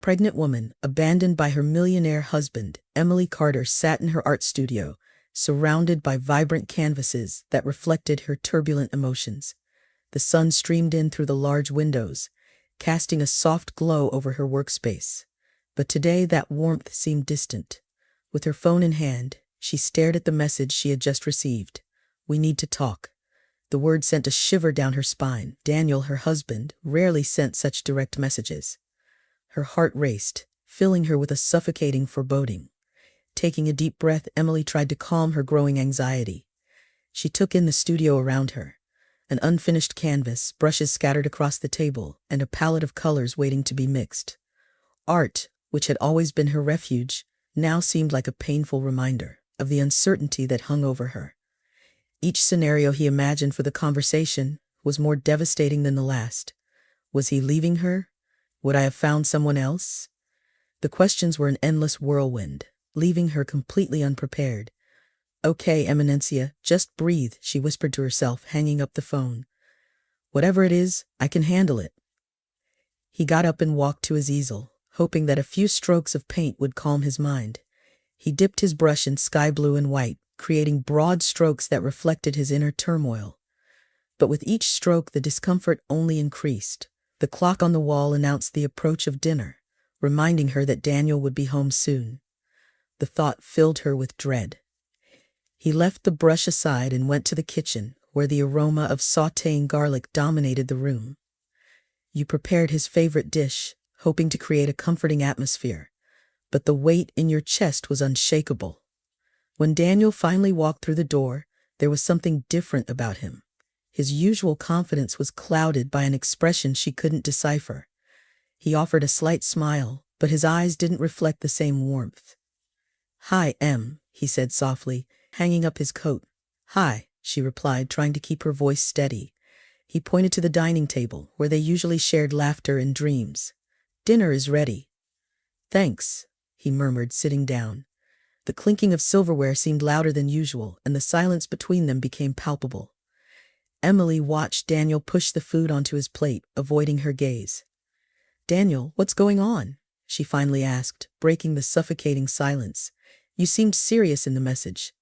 Pregnant woman, abandoned by her millionaire husband, Emily Carter sat in her art studio, surrounded by vibrant canvases that reflected her turbulent emotions. The sun streamed in through the large windows, casting a soft glow over her workspace. But today that warmth seemed distant. With her phone in hand, she stared at the message she had just received. "We need to talk." The word sent a shiver down her spine. Daniel, her husband, rarely sent such direct messages. Her heart raced, filling her with a suffocating foreboding. Taking a deep breath, Emily tried to calm her growing anxiety. She took in the studio around her. An unfinished canvas, brushes scattered across the table, and a palette of colors waiting to be mixed. Art, which had always been her refuge, now seemed like a painful reminder of the uncertainty that hung over her. Each scenario he imagined for the conversation was more devastating than the last. Was he leaving her? Would I have found someone else? The questions were an endless whirlwind, leaving her completely unprepared. "Okay, Eminencia, just breathe," she whispered to herself, hanging up the phone. "Whatever it is, I can handle it." He got up and walked to his easel, hoping that a few strokes of paint would calm his mind. He dipped his brush in sky blue and white, creating broad strokes that reflected his inner turmoil. But with each stroke, the discomfort only increased. The clock on the wall announced the approach of dinner, reminding her that Daniel would be home soon. The thought filled her with dread. He left the brush aside and went to the kitchen, where the aroma of sautéing garlic dominated the room. You prepared his favorite dish, hoping to create a comforting atmosphere, but the weight in your chest was unshakable. When Daniel finally walked through the door, there was something different about him. His usual confidence was clouded by an expression she couldn't decipher. He offered a slight smile, but his eyes didn't reflect the same warmth. "Hi, Em," he said softly, hanging up his coat. "Hi," she replied, trying to keep her voice steady. He pointed to the dining table, where they usually shared laughter and dreams. "Dinner is ready." "Thanks," he murmured, sitting down. The clinking of silverware seemed louder than usual, and the silence between them became palpable. Emily watched Daniel push the food onto his plate, avoiding her gaze. "Daniel, what's going on?" she finally asked, breaking the suffocating silence. "You seemed serious in the message."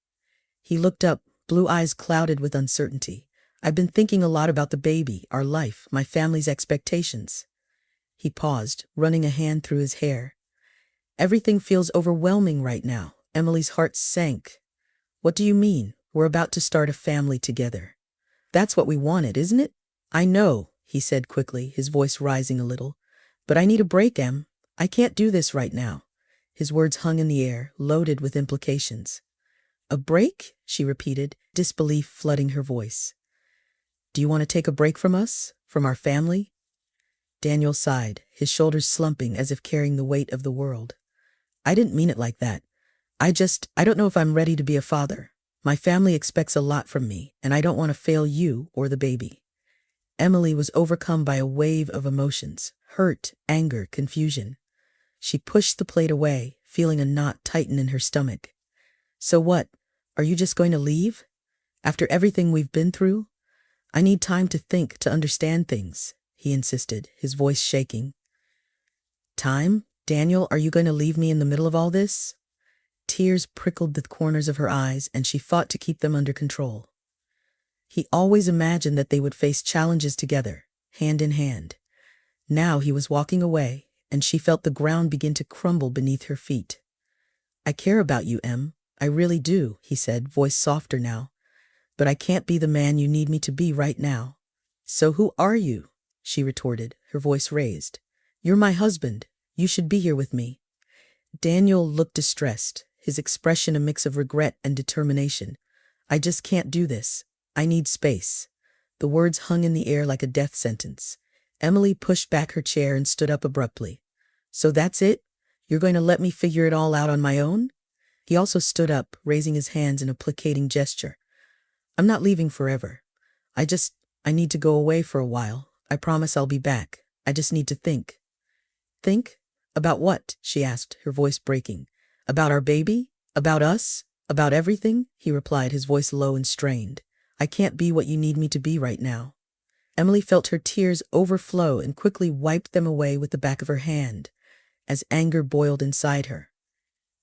He looked up, blue eyes clouded with uncertainty. "I've been thinking a lot about the baby, our life, my family's expectations." He paused, running a hand through his hair. "Everything feels overwhelming right now." Emily's heart sank. "What do you mean? We're about to start a family together." "That's what we wanted, isn't it?" "I know," he said quickly, his voice rising a little. "But I need a break, Em. I can't do this right now." His words hung in the air, loaded with implications. "A break?" she repeated, disbelief flooding her voice. "Do you want to take a break from us? From our family?" Daniel sighed, his shoulders slumping as if carrying the weight of the world. "I didn't mean it like that. I don't know if I'm ready to be a father. My family expects a lot from me, and I don't want to fail you or the baby." Emily was overcome by a wave of emotions, hurt, anger, confusion. She pushed the plate away, feeling a knot tighten in her stomach. "So what? Are you just going to leave? After everything we've been through?" "I need time to think, to understand things," he insisted, his voice shaking. "Time? Daniel, are you going to leave me in the middle of all this?" Tears prickled the corners of her eyes, and she fought to keep them under control. He always imagined that they would face challenges together, hand in hand. Now he was walking away, and she felt the ground begin to crumble beneath her feet. "I care about you, Em. I really do," he said, voice softer now. "But I can't be the man you need me to be right now." "So who are you?" she retorted, her voice raised. "You're my husband. You should be here with me." Daniel looked distressed, his expression a mix of regret and determination. "I just can't do this. I need space." The words hung in the air like a death sentence. Emily pushed back her chair and stood up abruptly. "So that's it? You're going to let me figure it all out on my own?" He also stood up, raising his hands in a placating gesture. "I'm not leaving forever. I need to go away for a while. I promise I'll be back. I just need to think." "Think? About what?" she asked, her voice breaking. "About our baby? About us? About everything?" he replied, his voice low and strained. "I can't be what you need me to be right now." Emily felt her tears overflow and quickly wiped them away with the back of her hand. as anger boiled inside her.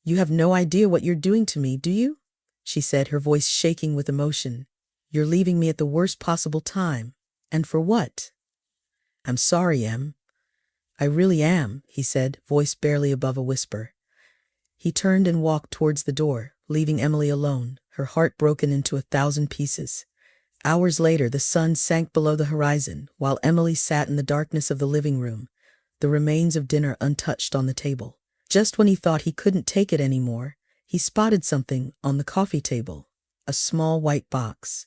"You have no idea what you're doing to me, do you?" she said, her voice shaking with emotion. "You're leaving me at the worst possible time. And for what?" "I'm sorry, Em. I really am," he said, voice barely above a whisper. He turned and walked towards the door, leaving Emily alone, her heart broken into 1,000 pieces. Hours later, the sun sank below the horizon, while Emily sat in the darkness of the living room, the remains of dinner untouched on the table. Just when he thought he couldn't take it anymore, he spotted something on the coffee table, a small white box.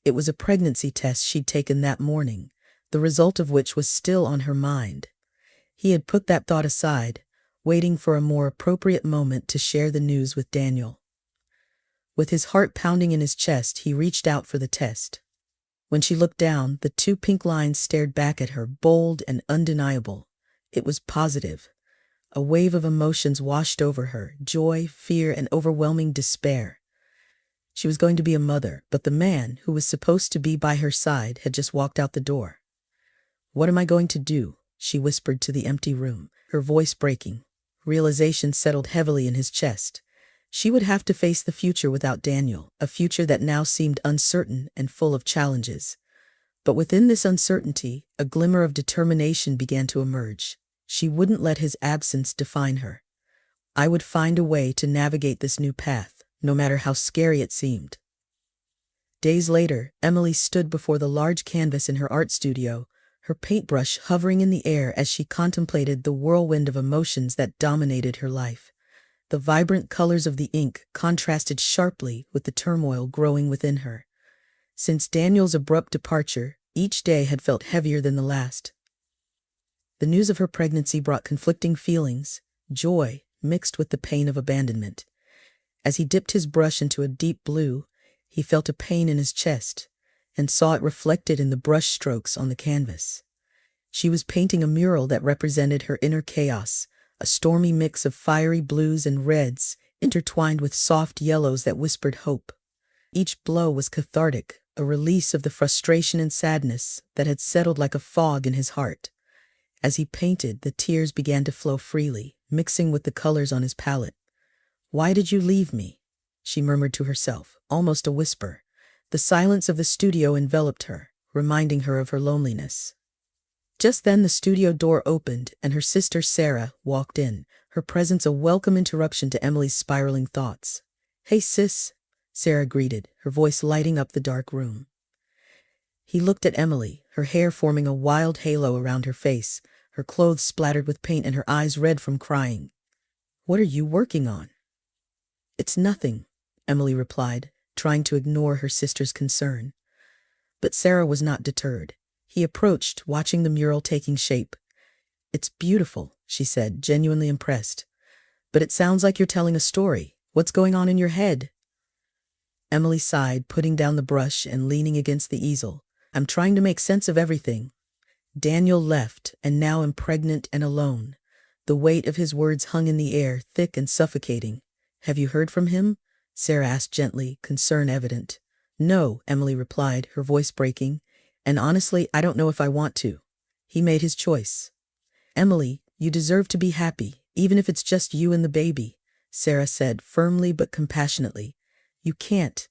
It was a pregnancy test she'd taken that morning, the result of which was still on her mind. He had put that thought aside, waiting for a more appropriate moment to share the news with Daniel. With his heart pounding in his chest, he reached out for the test. When she looked down, the 2 pink lines stared back at her, bold and undeniable. It was positive. A wave of emotions washed over her, joy, fear, and overwhelming despair. She was going to be a mother, but the man who was supposed to be by her side had just walked out the door. "What am I going to do?" she whispered to the empty room, her voice breaking. Realization settled heavily in his chest. She would have to face the future without Daniel, a future that now seemed uncertain and full of challenges. But within this uncertainty, a glimmer of determination began to emerge. She wouldn't let his absence define her. "I would find a way to navigate this new path, no matter how scary it seemed." Days later, Emily stood before the large canvas in her art studio, her paintbrush hovering in the air as she contemplated the whirlwind of emotions that dominated her life. The vibrant colors of the ink contrasted sharply with the turmoil growing within her. Since Daniel's abrupt departure, each day had felt heavier than the last. The news of her pregnancy brought conflicting feelings, joy mixed with the pain of abandonment. As he dipped his brush into a deep blue, he felt a pain in his chest and saw it reflected in the brush strokes on the canvas. She was painting a mural that represented her inner chaos, a stormy mix of fiery blues and reds, intertwined with soft yellows that whispered hope. Each blow was cathartic, a release of the frustration and sadness that had settled like a fog in his heart. As he painted, the tears began to flow freely, mixing with the colors on his palette. "Why did you leave me?" she murmured to herself, almost a whisper. The silence of the studio enveloped her, reminding her of her loneliness. Just then the studio door opened and her sister Sarah walked in, her presence a welcome interruption to Emily's spiraling thoughts. "Hey sis," Sarah greeted, her voice lighting up the dark room. He looked at Emily, her hair forming a wild halo around her face, her clothes splattered with paint and her eyes red from crying. "What are you working on?" "It's nothing," Emily replied, trying to ignore her sister's concern. But Sarah was not deterred. He approached, watching the mural taking shape. "It's beautiful," she said, genuinely impressed. "But it sounds like you're telling a story. What's going on in your head?" Emily sighed, putting down the brush and leaning against the easel. "I'm trying to make sense of everything. Daniel left, and now I'm pregnant and alone." The weight of his words hung in the air, thick and suffocating. "Have you heard from him?" Sarah asked gently, concern evident. "No," Emily replied, her voice breaking. "And honestly, I don't know if I want to. He made his choice." "Emily, you deserve to be happy, even if it's just you and the baby," Sarah said firmly but compassionately. "You can't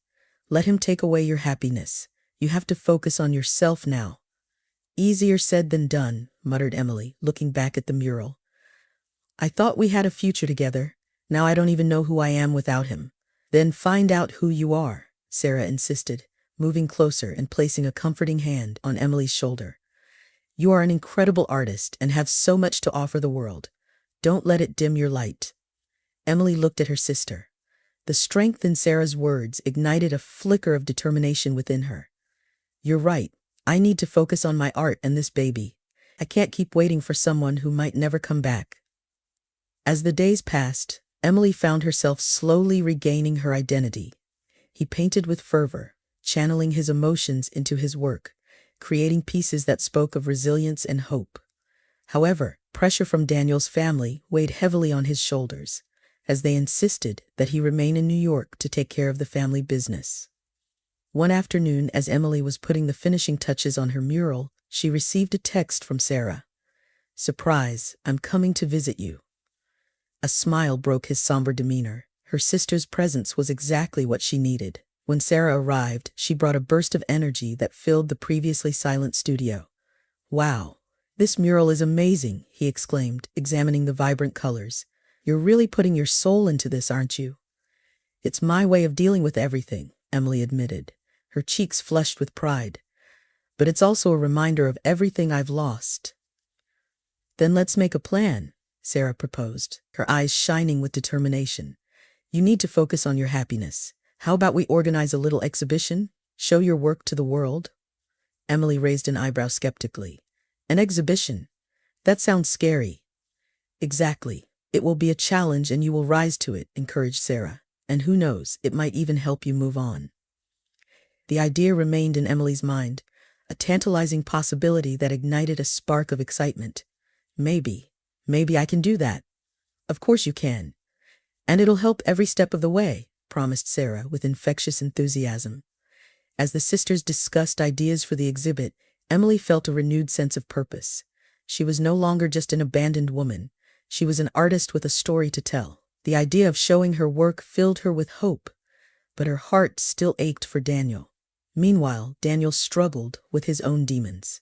let him take away your happiness. You have to focus on yourself now." "Easier said than done," muttered Emily, looking back at the mural. "I thought we had a future together. Now I don't even know who I am without him." "Then find out who you are," Sarah insisted, moving closer and placing a comforting hand on Emily's shoulder. "You are an incredible artist and have so much to offer the world. Don't let it dim your light." Emily looked at her sister. The strength in Sarah's words ignited a flicker of determination within her. "You're right. I need to focus on my art and this baby. I can't keep waiting for someone who might never come back." As the days passed, Emily found herself slowly regaining her identity. He painted with fervor, channeling his emotions into his work, creating pieces that spoke of resilience and hope. However, pressure from Daniel's family weighed heavily on his shoulders, as they insisted that he remain in New York to take care of the family business. One afternoon, as Emily was putting the finishing touches on her mural, she received a text from Sarah. "Surprise, I'm coming to visit you." A smile broke his somber demeanor. Her sister's presence was exactly what she needed. When Sarah arrived, she brought a burst of energy that filled the previously silent studio. "Wow, this mural is amazing," he exclaimed, examining the vibrant colors. "You're really putting your soul into this, aren't you?" "It's my way of dealing with everything," Emily admitted, her cheeks flushed with pride. "But it's also a reminder of everything I've lost." "Then let's make a plan," Sarah proposed, her eyes shining with determination. "You need to focus on your happiness. How about we organize a little exhibition? Show your work to the world?" Emily raised an eyebrow skeptically. "An exhibition? That sounds scary." "Exactly. It will be a challenge and you will rise to it," encouraged Sarah. "And who knows, it might even help you move on." The idea remained in Emily's mind, a tantalizing possibility that ignited a spark of excitement. Maybe I can do that." "Of course you can. And it'll help every step of the way," promised Sarah with infectious enthusiasm. As the sisters discussed ideas for the exhibit, Emily felt a renewed sense of purpose. She was no longer just an abandoned woman. She was an artist with a story to tell. The idea of showing her work filled her with hope, but her heart still ached for Daniel. Meanwhile, Daniel struggled with his own demons.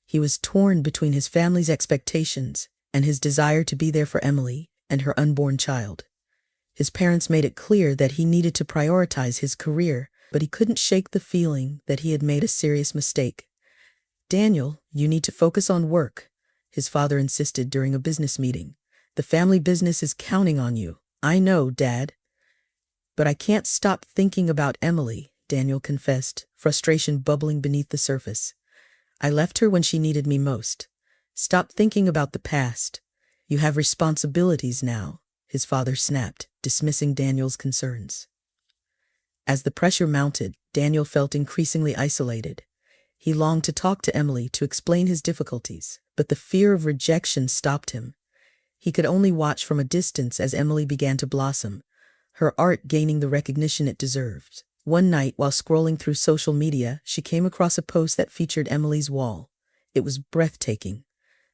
He was torn between his family's expectations and his desire to be there for Emily and her unborn child. His parents made it clear that he needed to prioritize his career, but he couldn't shake the feeling that he had made a serious mistake. "Daniel, you need to focus on work," his father insisted during a business meeting. "The family business is counting on you." "I know, Dad. But I can't stop thinking about Emily," Daniel confessed, frustration bubbling beneath the surface. "I left her when she needed me most." "Stop thinking about the past. You have responsibilities now," his father snapped, dismissing Daniel's concerns. As the pressure mounted, Daniel felt increasingly isolated. He longed to talk to Emily to explain his difficulties, but the fear of rejection stopped him. He could only watch from a distance as Emily began to blossom, her art gaining the recognition it deserved. One night, while scrolling through social media, she came across a post that featured Emily's wall. It was breathtaking.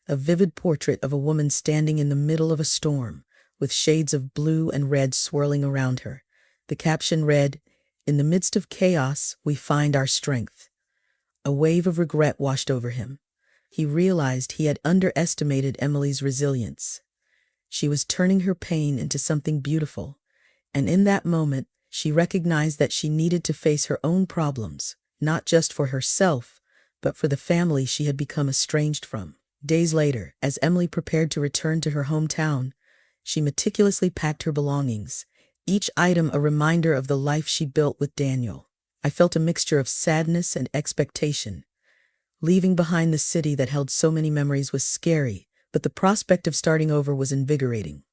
A vivid portrait of a woman standing in the middle of a storm, with shades of blue and red swirling around her. The caption read, "In the midst of chaos, we find our strength." A wave of regret washed over him. He realized he had underestimated Emily's resilience. She was turning her pain into something beautiful, and in that moment, she recognized that she needed to face her own problems, not just for herself, but for the family she had become estranged from. Days later, as Emily prepared to return to her hometown, she meticulously packed her belongings, each item a reminder of the life she built with Daniel. "I felt a mixture of sadness and expectation. Leaving behind the city that held so many memories was scary, but the prospect of starting over was invigorating."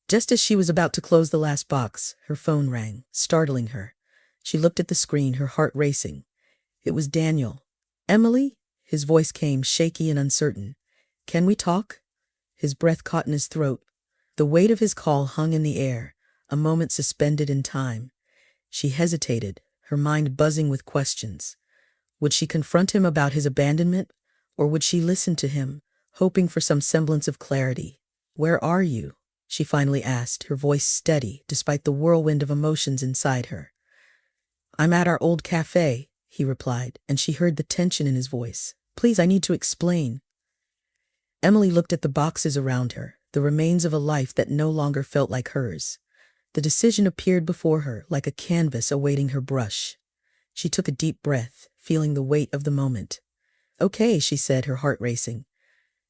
Just as she was about to close the last box, her phone rang, startling her. She looked at the screen, her heart racing. It was Daniel. "Emily?" His voice came shaky and uncertain. "Can we talk?" His breath caught in his throat. The weight of his call hung in the air, a moment suspended in time. She hesitated, her mind buzzing with questions. Would she confront him about his abandonment, or would she listen to him, hoping for some semblance of clarity? "Where are you?" she finally asked, her voice steady despite the whirlwind of emotions inside her. "I'm at our old cafe," he replied, and she heard the tension in his voice. "Please, I need to explain." Emily looked at the boxes around her, the remains of a life that no longer felt like hers. The decision appeared before her like a canvas awaiting her brush. She took a deep breath, feeling the weight of the moment. "Okay," she said, her heart racing.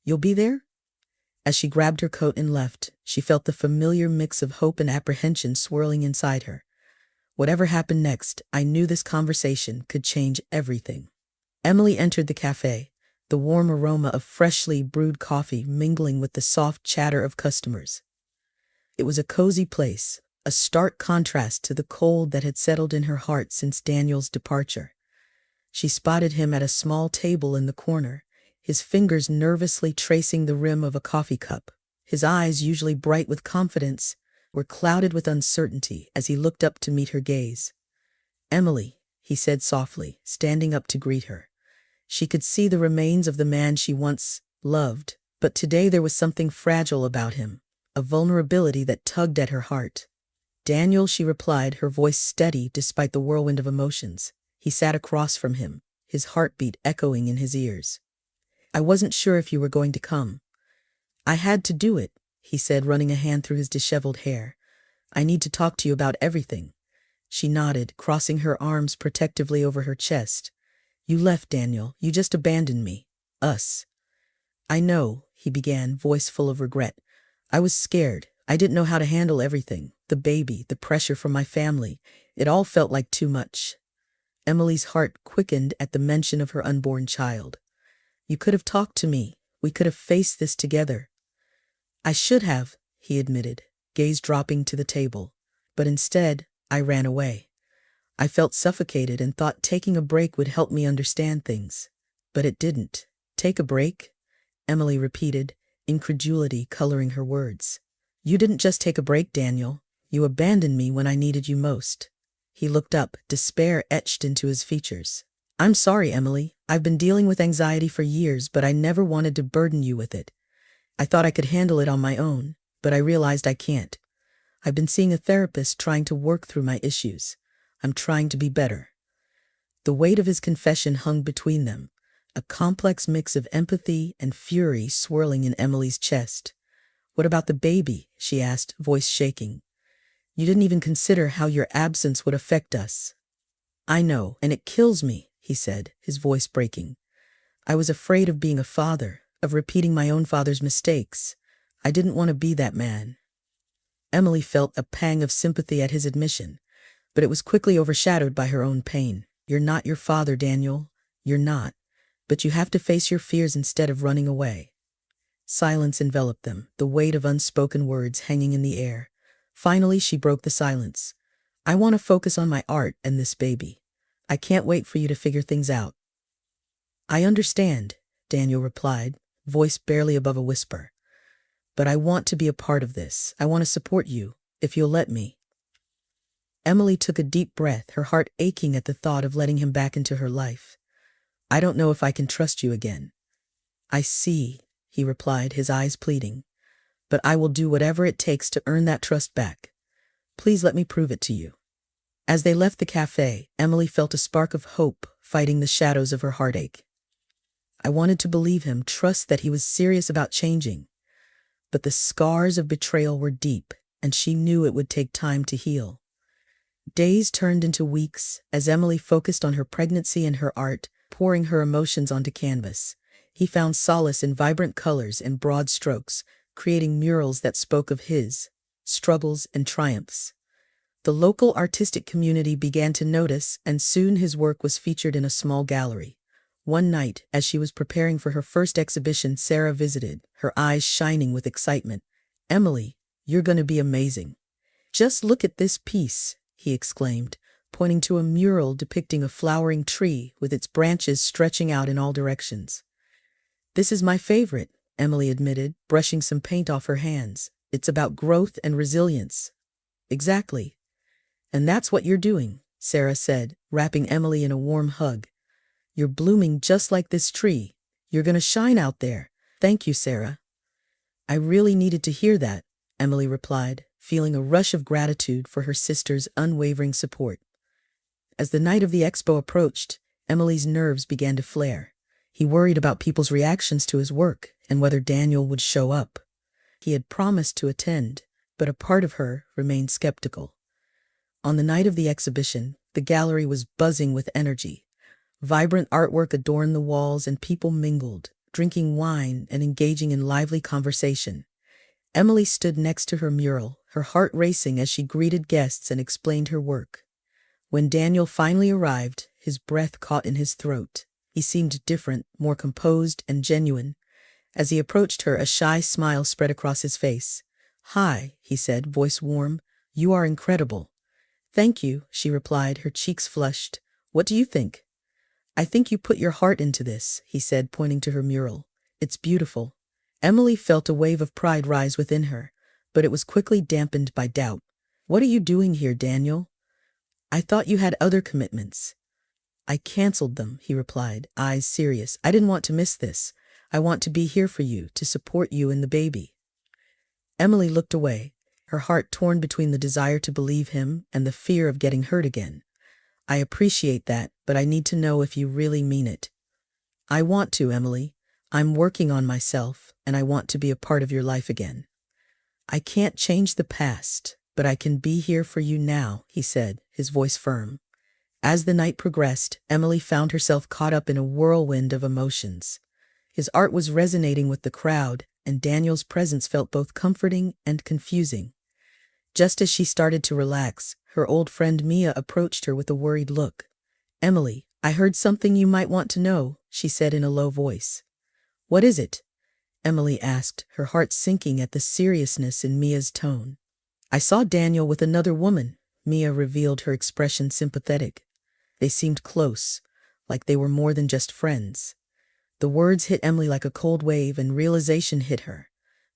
"You'll be there?" As she grabbed her coat and left, she felt the familiar mix of hope and apprehension swirling inside her. Whatever happened next, I knew this conversation could change everything. Emily entered the cafe, the warm aroma of freshly brewed coffee mingling with the soft chatter of customers. It was a cozy place, a stark contrast to the cold that had settled in her heart since Daniel's departure. She spotted him at a small table in the corner, his fingers nervously tracing the rim of a coffee cup. His eyes, usually bright with confidence, were clouded with uncertainty as he looked up to meet her gaze. "Emily," he said softly, standing up to greet her. She could see the remains of the man she once loved, but today there was something fragile about him. a vulnerability that tugged at her heart. "Daniel," she replied, her voice steady despite the whirlwind of emotions. He sat across from him, his heartbeat echoing in his ears. "I wasn't sure if you were going to come. I had to do it," he said, running a hand through his disheveled hair. "I need to talk to you about everything." She nodded, crossing her arms protectively over her chest. "You left, Daniel. You just abandoned me. Us." "I know," he began, voice full of regret. "I was scared. I didn't know how to handle everything. The baby, the pressure from my family. It all felt like too much." Emily's heart quickened at the mention of her unborn child. "You could have talked to me. We could have faced this together." "I should have," he admitted, gaze dropping to the table. "But instead, I ran away. I felt suffocated and thought taking a break would help me understand things. But it didn't." "Take a break?" Emily repeated, incredulity coloring her words. "You didn't just take a break, Daniel. You abandoned me when I needed you most." He looked up, despair etched into his features. "I'm sorry, Emily. I've been dealing with anxiety for years, but I never wanted to burden you with it. I thought I could handle it on my own, but I realized I can't. I've been seeing a therapist trying to work through my issues. I'm trying to be better." The weight of his confession hung between them, a complex mix of empathy and fury swirling in Emily's chest. "What about the baby?" she asked, voice shaking. "You didn't even consider how your absence would affect us." "I know, and it kills me," he said, his voice breaking. "I was afraid of being a father, of repeating my own father's mistakes. I didn't want to be that man." Emily felt a pang of sympathy at his admission, but it was quickly overshadowed by her own pain. "You're not your father, Daniel. You're not. But you have to face your fears instead of running away." Silence enveloped them, the weight of unspoken words hanging in the air. Finally, she broke the silence. "I want to focus on my art and this baby. I can't wait for you to figure things out." "I understand," Daniel replied, voice barely above a whisper. "But I want to be a part of this. I want to support you, if you'll let me." Emily took a deep breath, her heart aching at the thought of letting him back into her life. "I don't know if I can trust you again." "I see," he replied, his eyes pleading. "But I will do whatever it takes to earn that trust back. Please let me prove it to you." As they left the cafe, Emily felt a spark of hope fighting the shadows of her heartache. I wanted to believe him, trust that he was serious about changing. But the scars of betrayal were deep, and she knew it would take time to heal. Days turned into weeks as Emily focused on her pregnancy and her art, pouring her emotions onto canvas. He found solace in vibrant colors and broad strokes, creating murals that spoke of his struggles and triumphs. The local artistic community began to notice, and soon his work was featured in a small gallery. One night, as she was preparing for her first exhibition, Sarah visited, her eyes shining with excitement. "Emily, you're going to be amazing. Just look at this piece," he exclaimed, pointing to a mural depicting a flowering tree with its branches stretching out in all directions. "This is my favorite," Emily admitted, brushing some paint off her hands. "It's about growth and resilience." "Exactly. And that's what you're doing," Sarah said, wrapping Emily in a warm hug. "You're blooming just like this tree. You're going to shine out there." "Thank you, Sarah." "I really needed to hear that," Emily replied, feeling a rush of gratitude for her sister's unwavering support. As the night of the expo approached, Emily's nerves began to flare. He worried about people's reactions to his work and whether Daniel would show up. He had promised to attend, but a part of her remained skeptical. On the night of the exhibition, the gallery was buzzing with energy. Vibrant artwork adorned the walls and people mingled, drinking wine and engaging in lively conversation. Emily stood next to her mural, her heart racing as she greeted guests and explained her work. When Daniel finally arrived, his breath caught in his throat. He seemed different, more composed and genuine. As he approached her, a shy smile spread across his face. "Hi," he said, voice warm. "You are incredible." "Thank you," she replied, her cheeks flushed. "What do you think?" "I think you put your heart into this," he said, pointing to her mural. "It's beautiful." Emily felt a wave of pride rise within her, but it was quickly dampened by doubt. "What are you doing here, Daniel? I thought you had other commitments." "I canceled them," he replied, eyes serious. "I didn't want to miss this. I want to be here for you, to support you and the baby." Emily looked away, her heart torn between the desire to believe him and the fear of getting hurt again. I appreciate that, but I need to know if you really mean it. I want to, Emily. I'm working on myself, and I want to be a part of your life again. I can't change the past, but I can be here for you now, he said, his voice firm. As the night progressed, Emily found herself caught up in a whirlwind of emotions. His art was resonating with the crowd, and Daniel's presence felt both comforting and confusing. Just as she started to relax, her old friend Mia approached her with a worried look. "Emily, I heard something you might want to know," she said in a low voice. "What is it?" Emily asked, her heart sinking at the seriousness in Mia's tone. "I saw Daniel with another woman," Mia revealed, her expression sympathetic. They seemed close, like they were more than just friends. The words hit Emily like a cold wave, and realization hit her.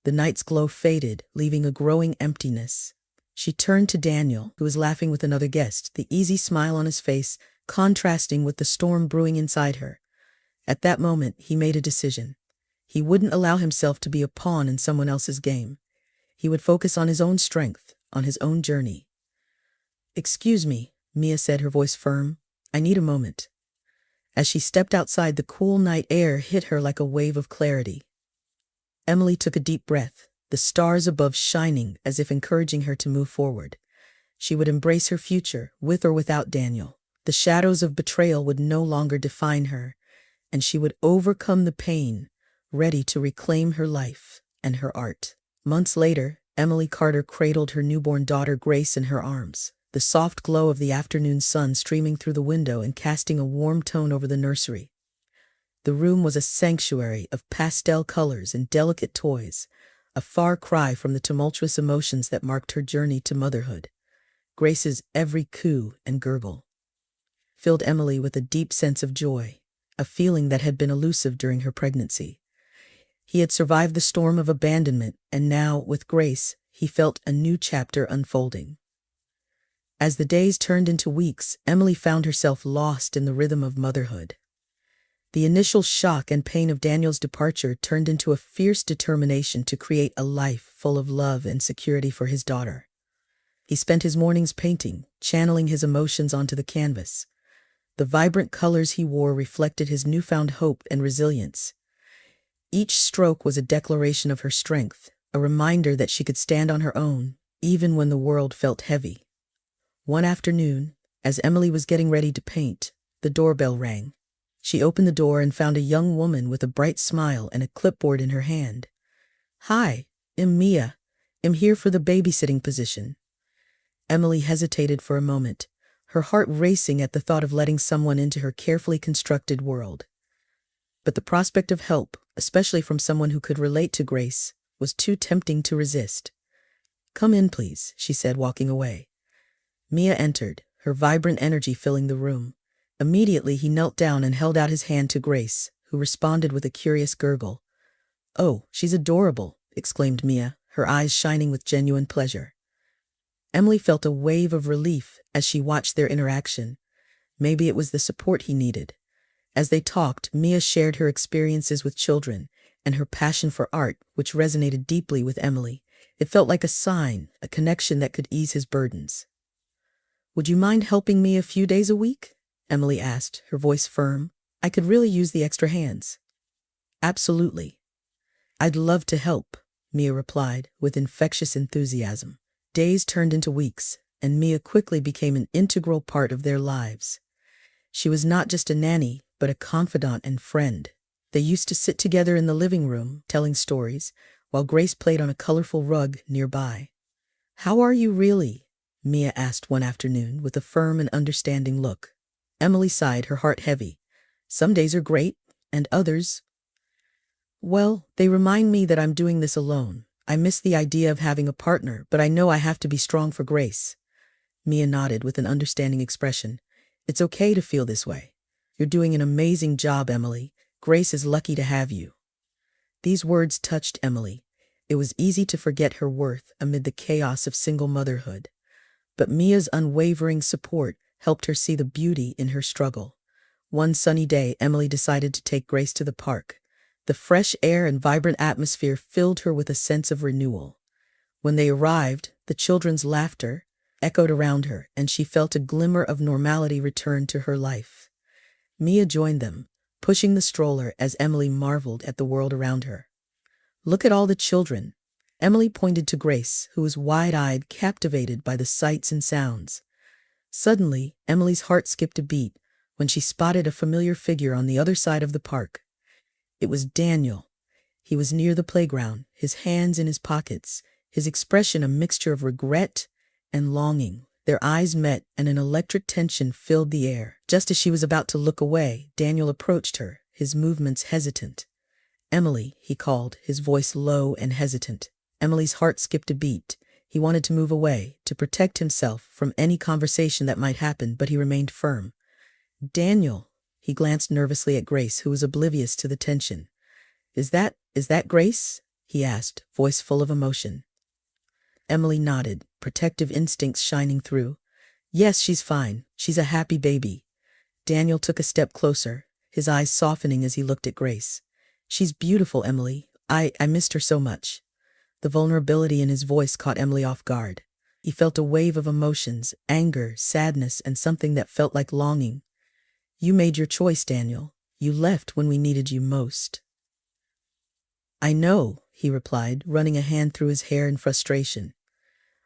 The night's glow faded, leaving a growing emptiness. She turned to Daniel, who was laughing with another guest, the easy smile on his face contrasting with the storm brewing inside her. At that moment, he made a decision. He wouldn't allow himself to be a pawn in someone else's game. He would focus on his own strength, on his own journey. "Excuse me," Mia said, her voice firm. "I need a moment." As she stepped outside, the cool night air hit her like a wave of clarity. Emily took a deep breath, the stars above shining as if encouraging her to move forward. She would embrace her future, with or without Daniel. The shadows of betrayal would no longer define her, and she would overcome the pain, ready to reclaim her life and her art. Months later, Emily Carter cradled her newborn daughter Grace in her arms, the soft glow of the afternoon sun streaming through the window and casting a warm tone over the nursery. The room was a sanctuary of pastel colors and delicate toys, a far cry from the tumultuous emotions that marked her journey to motherhood. Grace's every coo and gurgle filled Emily with a deep sense of joy, a feeling that had been elusive during her pregnancy. He had survived the storm of abandonment, and now, with Grace, he felt a new chapter unfolding. As the days turned into weeks, Emily found herself lost in the rhythm of motherhood. The initial shock and pain of Daniel's departure turned into a fierce determination to create a life full of love and security for his daughter. He spent his mornings painting, channeling his emotions onto the canvas. The vibrant colors he wore reflected his newfound hope and resilience. Each stroke was a declaration of her strength, a reminder that she could stand on her own, even when the world felt heavy. One afternoon, as Emily was getting ready to paint, the doorbell rang. She opened the door and found a young woman with a bright smile and a clipboard in her hand. "Hi, I'm Mia. I'm here for the babysitting position." Emily hesitated for a moment, her heart racing at the thought of letting someone into her carefully constructed world. But the prospect of help, especially from someone who could relate to Grace, was too tempting to resist. "Come in, please," she said, walking away. Mia entered, her vibrant energy filling the room. Immediately he knelt down and held out his hand to Grace, who responded with a curious gurgle. "Oh, she's adorable," exclaimed Mia, her eyes shining with genuine pleasure. Emily felt a wave of relief as she watched their interaction. Maybe it was the support he needed. As they talked, Mia shared her experiences with children and her passion for art, which resonated deeply with Emily. It felt like a sign, a connection that could ease his burdens. "Would you mind helping me a few days a week?" Emily asked, her voice firm. "I could really use the extra hands." "Absolutely. I'd love to help," Mia replied, with infectious enthusiasm. Days turned into weeks, and Mia quickly became an integral part of their lives. She was not just a nanny, but a confidant and friend. They used to sit together in the living room, telling stories, while Grace played on a colorful rug nearby. "How are you really?" Mia asked one afternoon with a firm and understanding look. Emily sighed, her heart heavy. "Some days are great, and others, well, they remind me that I'm doing this alone. I miss the idea of having a partner, but I know I have to be strong for Grace." Mia nodded with an understanding expression. "It's okay to feel this way. You're doing an amazing job, Emily. Grace is lucky to have you." These words touched Emily. It was easy to forget her worth amid the chaos of single motherhood. But Mia's unwavering support helped her see the beauty in her struggle. One sunny day, Emily decided to take Grace to the park. The fresh air and vibrant atmosphere filled her with a sense of renewal. When they arrived, the children's laughter echoed around her, and she felt a glimmer of normality return to her life. Mia joined them, pushing the stroller as Emily marveled at the world around her. "Look at all the children." Emily pointed to Grace, who was wide-eyed, captivated by the sights and sounds. Suddenly, Emily's heart skipped a beat when she spotted a familiar figure on the other side of the park. It was Daniel. He was near the playground, his hands in his pockets, his expression a mixture of regret and longing. Their eyes met, and an electric tension filled the air. Just as she was about to look away, Daniel approached her, his movements hesitant. "Emily," he called, his voice low and hesitant. Emily's heart skipped a beat. He wanted to move away, to protect himself from any conversation that might happen, but he remained firm. "Daniel," he glanced nervously at Grace, who was oblivious to the tension. Is that Grace?" he asked, voice full of emotion. Emily nodded, protective instincts shining through. "Yes, she's fine. She's a happy baby." Daniel took a step closer, his eyes softening as he looked at Grace. "She's beautiful, Emily. I missed her so much." The vulnerability in his voice caught Emily off guard. He felt a wave of emotions, anger, sadness, and something that felt like longing. "You made your choice, Daniel. You left when we needed you most." "I know," he replied, running a hand through his hair in frustration.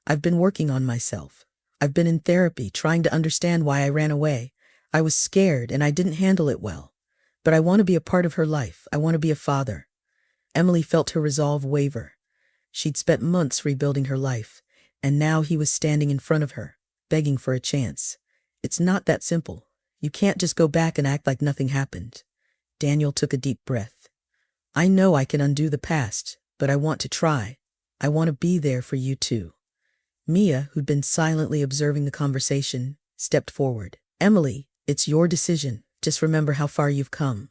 "I've been working on myself. I've been in therapy, trying to understand why I ran away. I was scared and I didn't handle it well. But I want to be a part of her life. I want to be a father." Emily felt her resolve waver. She'd spent months rebuilding her life, and now he was standing in front of her, begging for a chance. "It's not that simple. You can't just go back and act like nothing happened." Daniel took a deep breath. "I know I can undo the past, but I want to try. I want to be there for you too." Mia, who'd been silently observing the conversation, stepped forward. "Emily, it's your decision. Just remember how far you've come."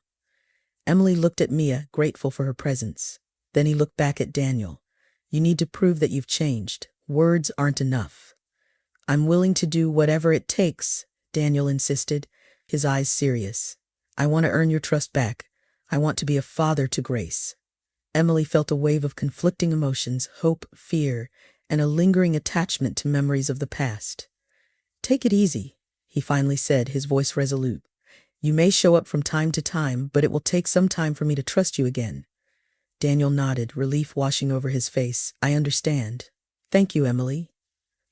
Emily looked at Mia, grateful for her presence. Then he looked back at Daniel. "You need to prove that you've changed. Words aren't enough." "I'm willing to do whatever it takes," Daniel insisted, his eyes serious. "I want to earn your trust back. I want to be a father to Grace." Emily felt a wave of conflicting emotions, hope, fear, and a lingering attachment to memories of the past. "Take it easy," he finally said, his voice resolute. "You may show up from time to time, but it will take some time for me to trust you again." Daniel nodded, relief washing over his face. "I understand. Thank you, Emily."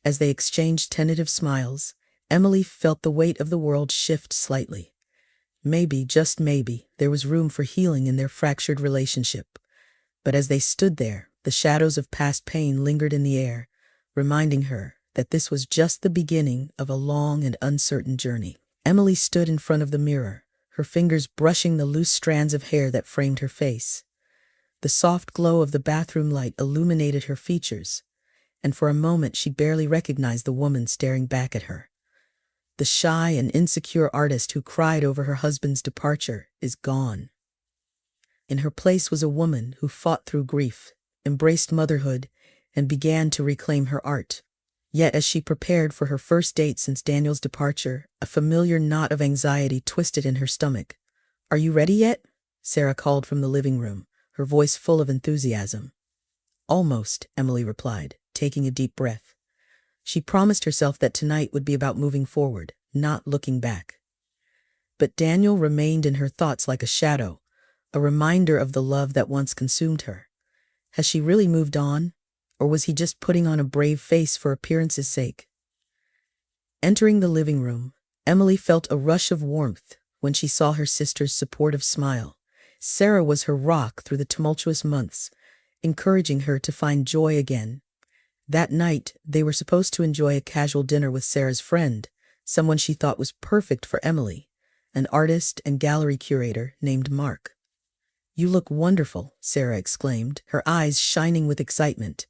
As they exchanged tentative smiles, Emily felt the weight of the world shift slightly. Maybe, just maybe, there was room for healing in their fractured relationship. But as they stood there, the shadows of past pain lingered in the air, reminding her that this was just the beginning of a long and uncertain journey. Emily stood in front of the mirror, her fingers brushing the loose strands of hair that framed her face. The soft glow of the bathroom light illuminated her features, and for a moment she barely recognized the woman staring back at her. The shy and insecure artist who cried over her husband's departure is gone. In her place was a woman who fought through grief, embraced motherhood, and began to reclaim her art. Yet as she prepared for her first date since Daniel's departure, a familiar knot of anxiety twisted in her stomach. "Are you ready yet?" Sarah called from the living room, her voice full of enthusiasm. "Almost," Emily replied, taking a deep breath. She promised herself that tonight would be about moving forward, not looking back. But Daniel remained in her thoughts like a shadow, a reminder of the love that once consumed her. Has she really moved on, or was he just putting on a brave face for appearance's sake? Entering the living room, Emily felt a rush of warmth when she saw her sister's supportive smile. Sarah was her rock through the tumultuous months, encouraging her to find joy again. That night, they were supposed to enjoy a casual dinner with Sarah's friend, someone she thought was perfect for Emily, an artist and gallery curator named Mark. "You look wonderful," Sarah exclaimed, her eyes shining with excitement.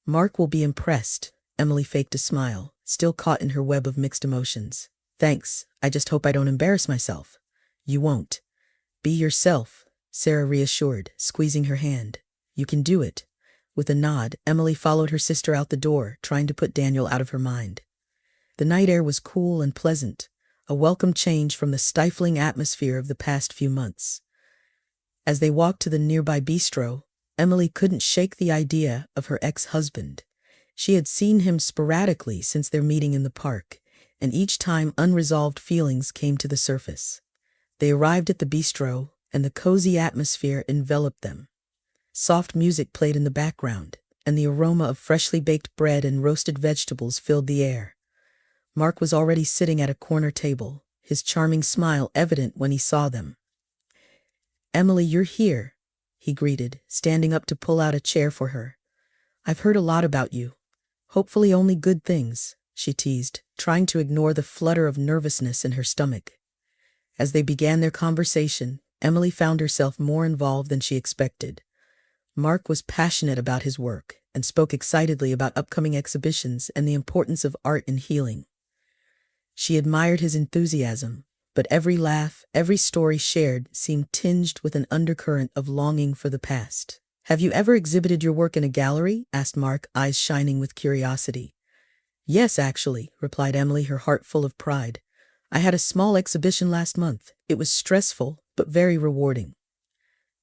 "Mark will be impressed." Emily faked a smile, still caught in her web of mixed emotions. "Thanks, I just hope I don't embarrass myself." "You won't. Be yourself," Sarah reassured, squeezing her hand. "You can do it." With a nod, Emily followed her sister out the door, trying to put Daniel out of her mind. The night air was cool and pleasant, a welcome change from the stifling atmosphere of the past few months. As they walked to the nearby bistro, Emily couldn't shake the idea of her ex-husband. She had seen him sporadically since their meeting in the park, and each time unresolved feelings came to the surface. They arrived at the bistro, and the cozy atmosphere enveloped them. Soft music played in the background, and the aroma of freshly baked bread and roasted vegetables filled the air. Mark was already sitting at a corner table, his charming smile evident when he saw them. "Emily, you're here," he greeted, standing up to pull out a chair for her. "I've heard a lot about you. Hopefully only good things," she teased, trying to ignore the flutter of nervousness in her stomach. As they began their conversation, Emily found herself more involved than she expected. Mark was passionate about his work and spoke excitedly about upcoming exhibitions and the importance of art in healing. She admired his enthusiasm, but every laugh, every story shared seemed tinged with an undercurrent of longing for the past. "Have you ever exhibited your work in a gallery?" asked Mark, eyes shining with curiosity. "Yes, actually," replied Emily, her heart full of pride. "I had a small exhibition last month. It was stressful, but very rewarding."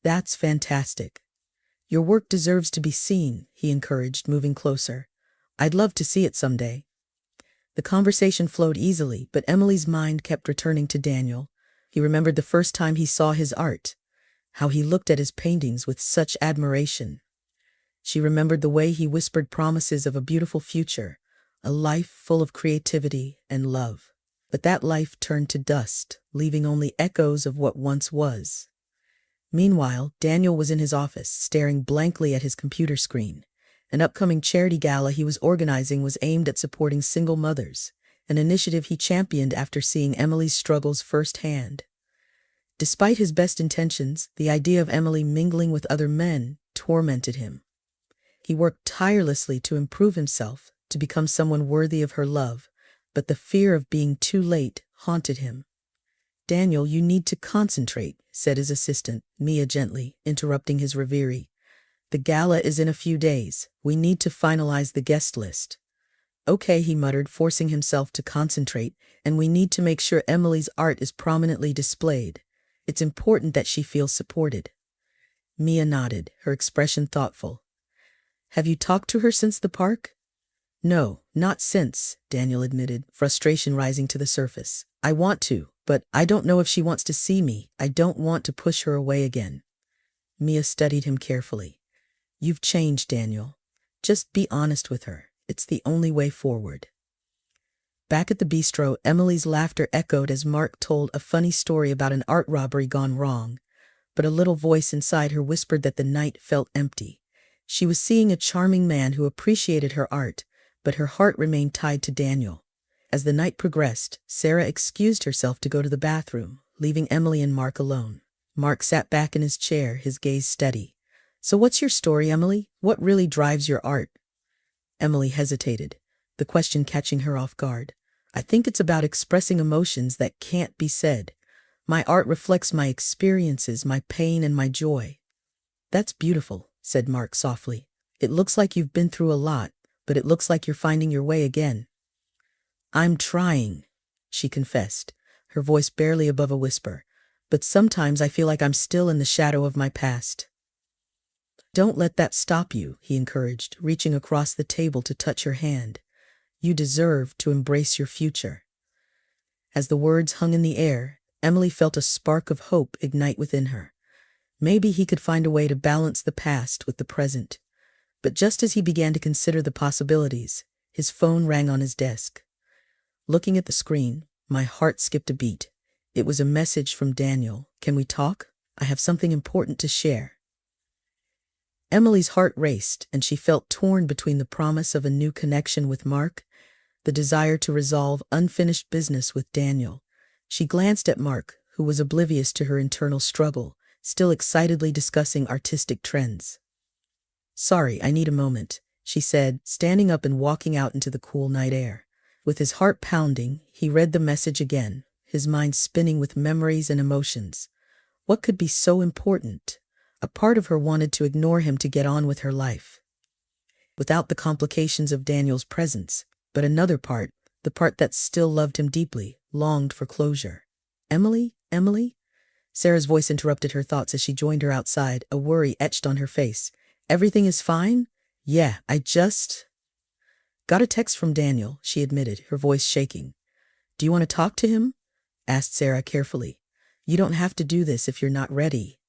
"That's fantastic. Your work deserves to be seen," he encouraged, moving closer. "I'd love to see it someday." The conversation flowed easily, but Emily's mind kept returning to Daniel. He remembered the first time he saw his art, how he looked at his paintings with such admiration. She remembered the way he whispered promises of a beautiful future, a life full of creativity and love. But that life turned to dust, leaving only echoes of what once was. Meanwhile, Daniel was in his office, staring blankly at his computer screen. An upcoming charity gala he was organizing was aimed at supporting single mothers, an initiative he championed after seeing Emily's struggles firsthand. Despite his best intentions, the idea of Emily mingling with other men tormented him. He worked tirelessly to improve himself, to become someone worthy of her love, but the fear of being too late haunted him. "Daniel, you need to concentrate," said his assistant, Mia, gently, interrupting his reverie. "The gala is in a few days. We need to finalize the guest list." "Okay," he muttered, forcing himself to concentrate, "and we need to make sure Emily's art is prominently displayed. It's important that she feels supported." Mia nodded, her expression thoughtful. "Have you talked to her since the park?" "No, not since," Daniel admitted, frustration rising to the surface. "I want to, but I don't know if she wants to see me. I don't want to push her away again." Mia studied him carefully. "You've changed, Daniel. Just be honest with her. It's the only way forward." Back at the bistro, Emily's laughter echoed as Mark told a funny story about an art robbery gone wrong, but a little voice inside her whispered that the night felt empty. She was seeing a charming man who appreciated her art, but her heart remained tied to Daniel. As the night progressed, Sarah excused herself to go to the bathroom, leaving Emily and Mark alone. Mark sat back in his chair, his gaze steady. "So what's your story, Emily? What really drives your art?" Emily hesitated, the question catching her off guard. "I think it's about expressing emotions that can't be said. My art reflects my experiences, my pain and my joy." "That's beautiful," said Mark softly. "It looks like you've been through a lot, but it looks like you're finding your way again." "I'm trying," she confessed, her voice barely above a whisper. "But sometimes I feel like I'm still in the shadow of my past." "Don't let that stop you," he encouraged, reaching across the table to touch her hand. "You deserve to embrace your future." As the words hung in the air, Emily felt a spark of hope ignite within her. Maybe he could find a way to balance the past with the present. But just as he began to consider the possibilities, his phone rang on his desk. Looking at the screen, my heart skipped a beat. It was a message from Daniel. "Can we talk? I have something important to share." Emily's heart raced, and she felt torn between the promise of a new connection with Mark, the desire to resolve unfinished business with Daniel. She glanced at Mark, who was oblivious to her internal struggle, still excitedly discussing artistic trends. "Sorry, I need a moment," she said, standing up and walking out into the cool night air. With his heart pounding, he read the message again, his mind spinning with memories and emotions. What could be so important? A part of her wanted to ignore him to get on with her life, without the complications of Daniel's presence, but another part, the part that still loved him deeply, longed for closure. "Emily? Emily?" Sarah's voice interrupted her thoughts as she joined her outside, a worry etched on her face. "Everything is fine? Yeah, Got a text from Daniel, she admitted, her voice shaking. Do you want to talk to him? Asked Sarah carefully. You don't have to do this if you're not ready.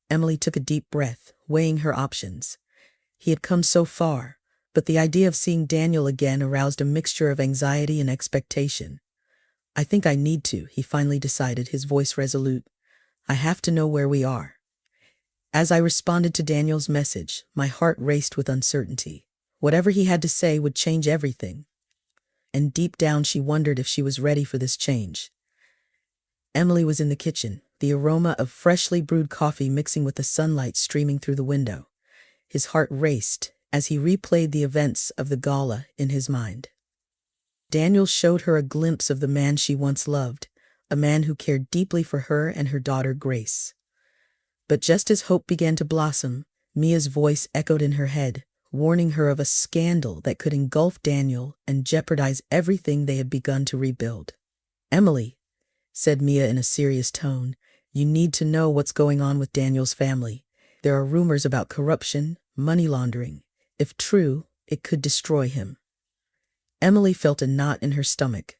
Emily took a deep breath, weighing her options. He had come so far, but the idea of seeing Daniel again aroused a mixture of anxiety and expectation. I think I need to, he finally decided, his voice resolute. I have to know where we are. As I responded to Daniel's message, my heart raced with uncertainty. Whatever he had to say would change everything. And deep down she wondered if she was ready for this change. Emily was in the kitchen, the aroma of freshly brewed coffee mixing with the sunlight streaming through the window. His heart raced as he replayed the events of the gala in his mind. Daniel showed her a glimpse of the man she once loved, a man who cared deeply for her and her daughter Grace. But just as hope began to blossom, Mia's voice echoed in her head, warning her of a scandal that could engulf Daniel and jeopardize everything they had begun to rebuild. Emily, said Mia in a serious tone, you need to know what's going on with Daniel's family. There are rumors about corruption, money laundering. If true, it could destroy him. Emily felt a knot in her stomach.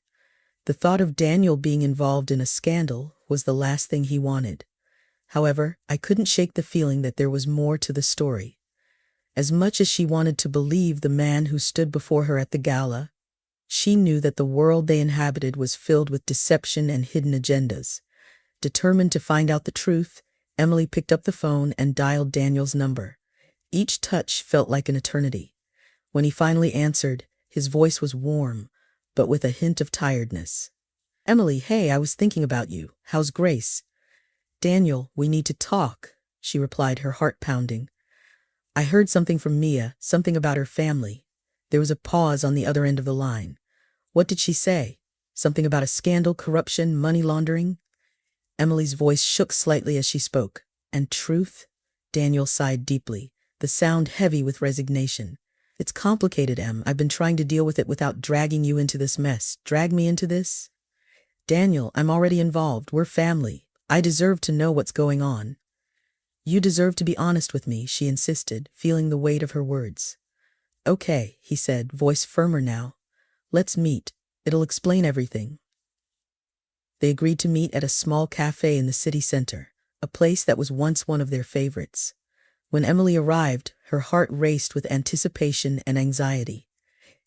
The thought of Daniel being involved in a scandal was the last thing he wanted. However, I couldn't shake the feeling that there was more to the story. As much as she wanted to believe the man who stood before her at the gala, she knew that the world they inhabited was filled with deception and hidden agendas. Determined to find out the truth, Emily picked up the phone and dialed Daniel's number. Each touch felt like an eternity. When he finally answered, his voice was warm, but with a hint of tiredness. Emily, hey, I was thinking about you. How's Grace? Daniel, we need to talk, she replied, her heart pounding. I heard something from Mia, something about her family. There was a pause on the other end of the line. What did she say? Something about a scandal, corruption, money laundering? Emily's voice shook slightly as she spoke. And truth? Daniel sighed deeply, the sound heavy with resignation. It's complicated, Em. I've been trying to deal with it without dragging you into this mess. Drag me into this? Daniel, I'm already involved. We're family. I deserve to know what's going on. You deserve to be honest with me, she insisted, feeling the weight of her words. Okay, he said, voice firmer now. Let's meet. It'll explain everything. They agreed to meet at a small cafe in the city center, a place that was once one of their favorites. When Emily arrived, her heart raced with anticipation and anxiety.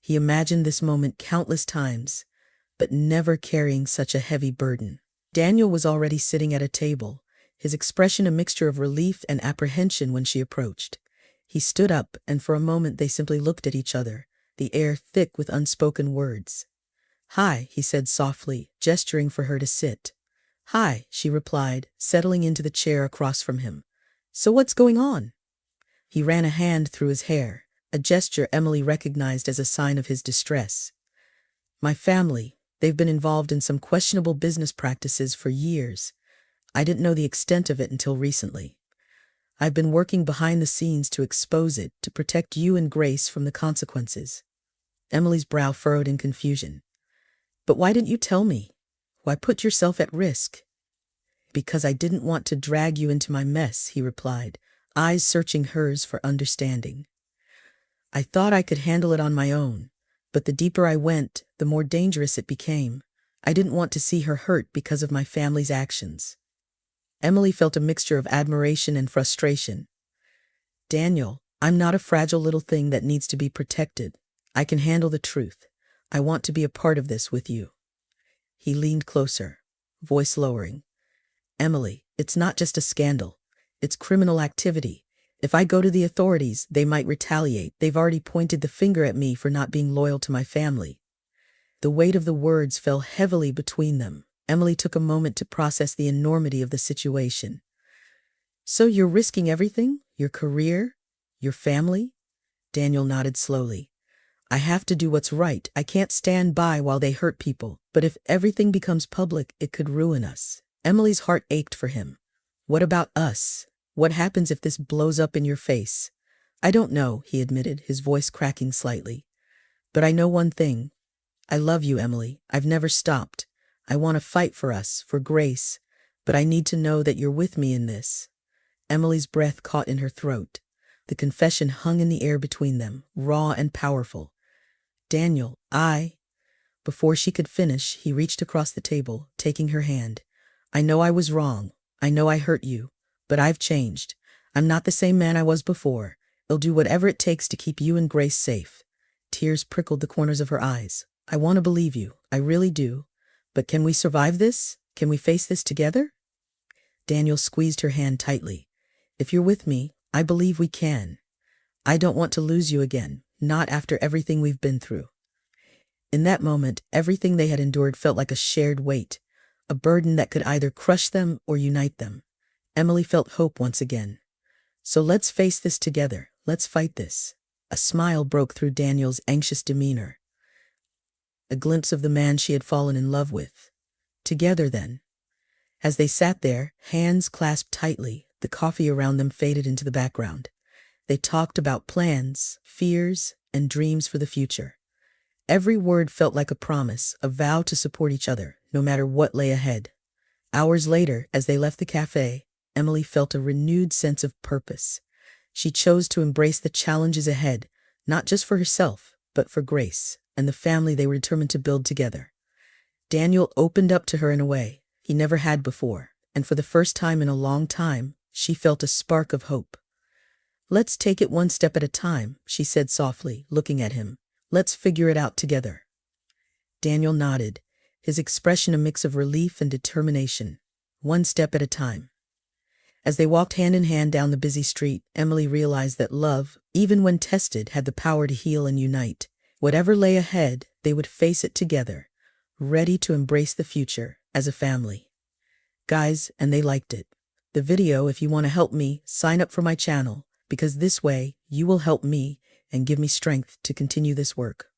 He imagined this moment countless times, but never carrying such a heavy burden. Daniel was already sitting at a table, his expression a mixture of relief and apprehension when she approached. He stood up, and for a moment they simply looked at each other, the air thick with unspoken words. Hi, he said softly, gesturing for her to sit. Hi, she replied, settling into the chair across from him. So what's going on? He ran a hand through his hair, a gesture Emily recognized as a sign of his distress. My family, they've been involved in some questionable business practices for years. I didn't know the extent of it until recently. I've been working behind the scenes to expose it, to protect you and Grace from the consequences. Emily's brow furrowed in confusion. But why didn't you tell me? Why put yourself at risk? Because I didn't want to drag you into my mess, he replied, eyes searching hers for understanding. I thought I could handle it on my own, but the deeper I went, the more dangerous it became. I didn't want to see her hurt because of my family's actions. Emily felt a mixture of admiration and frustration. Daniel, I'm not a fragile little thing that needs to be protected. I can handle the truth. I want to be a part of this with you. He leaned closer, voice lowering. Emily, it's not just a scandal. It's criminal activity. If I go to the authorities, they might retaliate. They've already pointed the finger at me for not being loyal to my family. The weight of the words fell heavily between them. Emily took a moment to process the enormity of the situation. So you're risking everything? Your career? Your family? Daniel nodded slowly. I have to do what's right. I can't stand by while they hurt people. But if everything becomes public, it could ruin us. Emily's heart ached for him. What about us? What happens if this blows up in your face? I don't know, he admitted, his voice cracking slightly. But I know one thing. I love you, Emily. I've never stopped. I want to fight for us, for Grace. But I need to know that you're with me in this. Emily's breath caught in her throat. The confession hung in the air between them, raw and powerful. Daniel, Before she could finish, he reached across the table, taking her hand. I know I was wrong. I know I hurt you. But I've changed. I'm not the same man I was before. I'll do whatever it takes to keep you and Grace safe. Tears prickled the corners of her eyes. I want to believe you. I really do. But can we survive this? Can we face this together? Daniel squeezed her hand tightly. If you're with me, I believe we can. I don't want to lose you again, not after everything we've been through. In that moment, everything they had endured felt like a shared weight, a burden that could either crush them or unite them. Emily felt hope once again. So let's face this together. Let's fight this. A smile broke through Daniel's anxious demeanor. A glimpse of the man she had fallen in love with. Together then. As they sat there, hands clasped tightly, the coffee around them faded into the background. They talked about plans, fears, and dreams for the future. Every word felt like a promise, a vow to support each other, no matter what lay ahead. Hours later, as they left the cafe, Emily felt a renewed sense of purpose. She chose to embrace the challenges ahead, not just for herself, but for Grace and the family they were determined to build together. Daniel opened up to her in a way he never had before, and for the first time in a long time, she felt a spark of hope. Let's take it one step at a time, she said softly, looking at him. Let's figure it out together. Daniel nodded, his expression a mix of relief and determination. One step at a time. As they walked hand in hand down the busy street, Emily realized that love, even when tested, had the power to heal and unite. Whatever lay ahead, they would face it together, ready to embrace the future as a family. Guys, and they liked it. The video, if you want to help me, sign up for my channel, because this way you will help me and give me strength to continue this work.